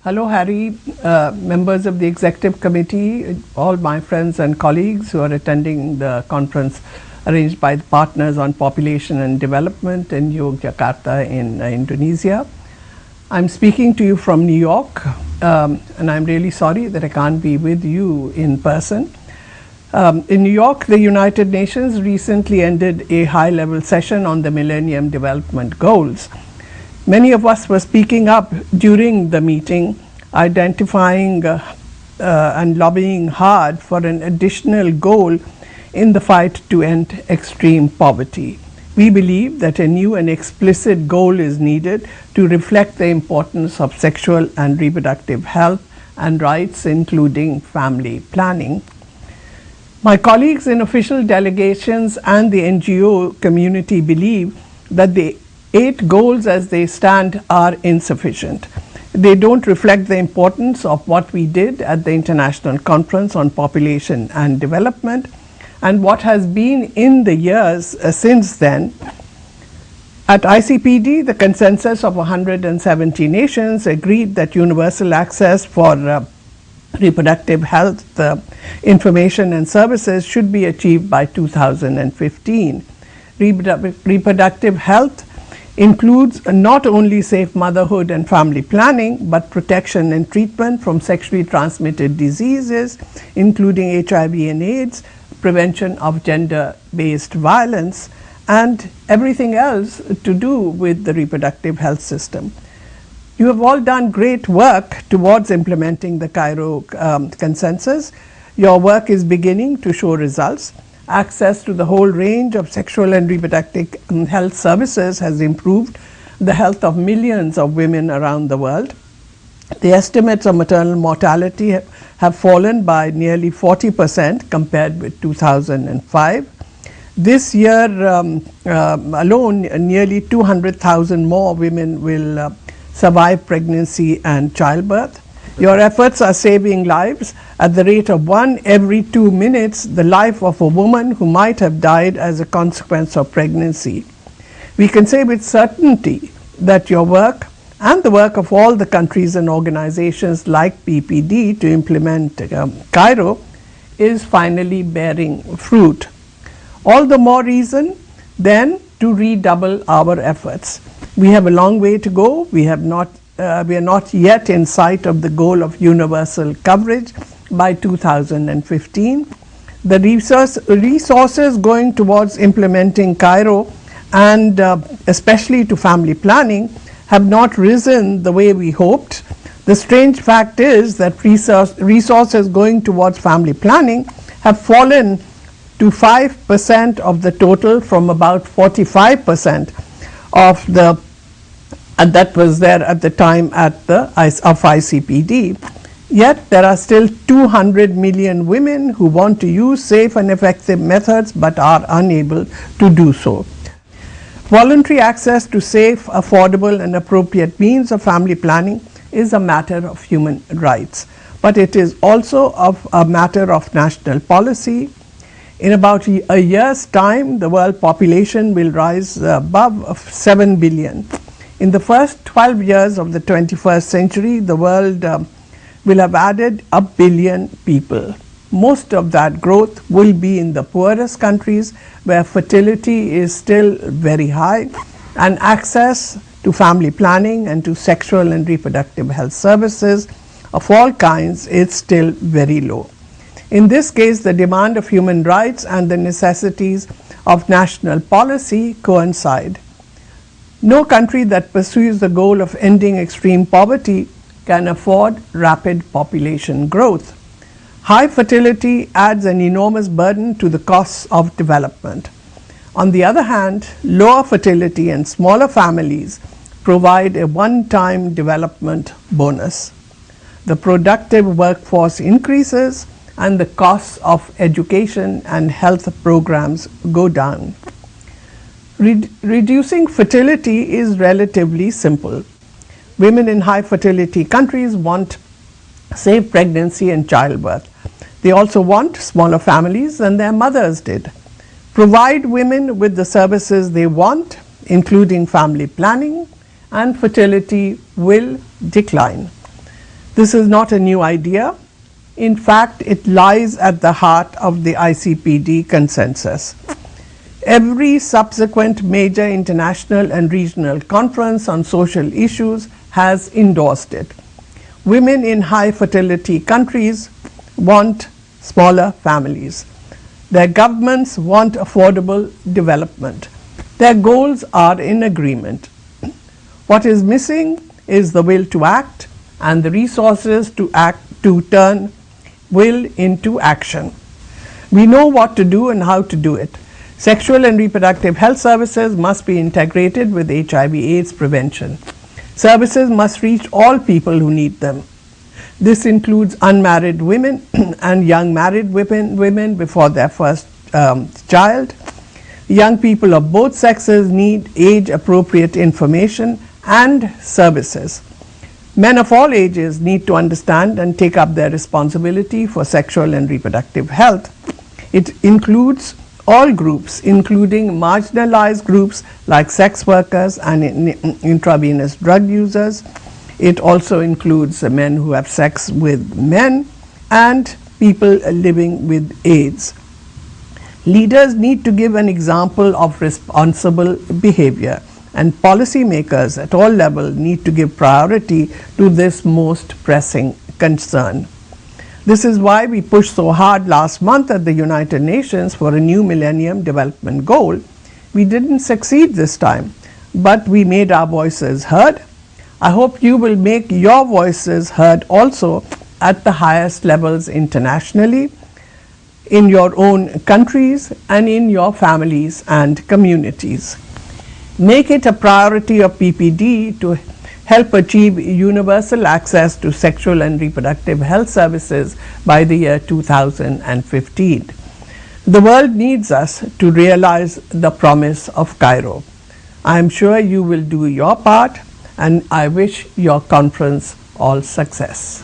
Hello, Harry, members of the Executive Committee, all my friends and colleagues who are attending the conference arranged by the Partners on Population and Development in Yogyakarta in Indonesia. I'm speaking to you from New York, and I'm really sorry that I can't be with you in person. In New York, the United Nations recently ended a high-level session on the Millennium Development Goals. Many of us were speaking up during the meeting, identifying and lobbying hard for an additional goal in the fight to end extreme poverty. We believe that a new and explicit goal is needed to reflect the importance of sexual and reproductive health and rights, including family planning. My colleagues in official delegations and the NGO community believe that the 8 goals as they stand are insufficient. They don't reflect the importance of what we did at the International Conference on Population and Development and what has been in the years since then. At ICPD, the consensus of 170 nations agreed that universal access for reproductive health information and services should be achieved by 2015. Reproductive health includes not only safe motherhood and family planning, but protection and treatment from sexually transmitted diseases, including HIV and AIDS, prevention of gender-based violence, and everything else to do with the reproductive health system. You have all done great work towards implementing the Cairo consensus. Your work is beginning to show results. Access to the whole range of sexual and reproductive health services has improved the health of millions of women around the world. The estimates of maternal mortality have fallen by nearly 40% compared with 2005. This year alone, nearly 200,000 more women will survive pregnancy and childbirth. Your efforts are saving lives. At the rate of 1 every 2 minutes, the life of a woman who might have died as a consequence of pregnancy. We can say with certainty that your work and the work of all the countries and organizations like PPD to implement Cairo is finally bearing fruit. All the more reason then to redouble our efforts. We have a long way to go. We are not yet in sight of the goal of universal coverage by 2015. The resources going towards implementing Cairo and especially to family planning have not risen the way we hoped. The strange fact is that resources going towards family planning have fallen to 5% of the total from about 45% of the and that was there at the time of ICPD. Yet there are still 200 million women who want to use safe and effective methods but are unable to do so. Voluntary access to safe, affordable and appropriate means of family planning is a matter of human rights, but it is also a matter of national policy. In about a year's time, the world population will rise above 7 billion. In the first 12 years of the 21st century, the world will have added 1 billion people. Most of that growth will be in the poorest countries where fertility is still very high and access to family planning and to sexual and reproductive health services of all kinds is still very low. In this case, the demand of human rights and the necessities of national policy coincide. No country that pursues the goal of ending extreme poverty can afford rapid population growth. High fertility adds an enormous burden to the costs of development. On the other hand, lower fertility and smaller families provide a one-time development bonus. The productive workforce increases and the costs of education and health programs go down. Reducing fertility is relatively simple. Women in high fertility countries want safe pregnancy and childbirth. They also want smaller families than their mothers did. Provide women with the services they want, including family planning, and fertility will decline. This is not a new idea. In fact, it lies at the heart of the ICPD consensus. Every subsequent major international and regional conference on social issues has endorsed it. Women in high fertility countries want smaller families. Their governments want affordable development. Their goals are in agreement. What is missing is the will to act and the resources to turn will into action. We know what to do and how to do it. Sexual and reproductive health services must be integrated with HIV/AIDS prevention. Services must reach all people who need them. This includes unmarried women and young married women before their first child. Young people of both sexes need age-appropriate information and services. Men of all ages need to understand and take up their responsibility for sexual and reproductive health. It includes all groups, including marginalized groups like sex workers and intravenous drug users. It also includes men who have sex with men and people living with AIDS. Leaders need to give an example of responsible behavior, and policymakers at all levels need to give priority to this most pressing concern. This is why we pushed so hard last month at the United Nations for a new Millennium Development Goal. We didn't succeed this time, but we made our voices heard. I hope you will make your voices heard also at the highest levels internationally, in your own countries and in your families and communities. Make it a priority of PPD to help achieve universal access to sexual and reproductive health services by the year 2015. The world needs us to realize the promise of Cairo. I am sure you will do your part, and I wish your conference all success.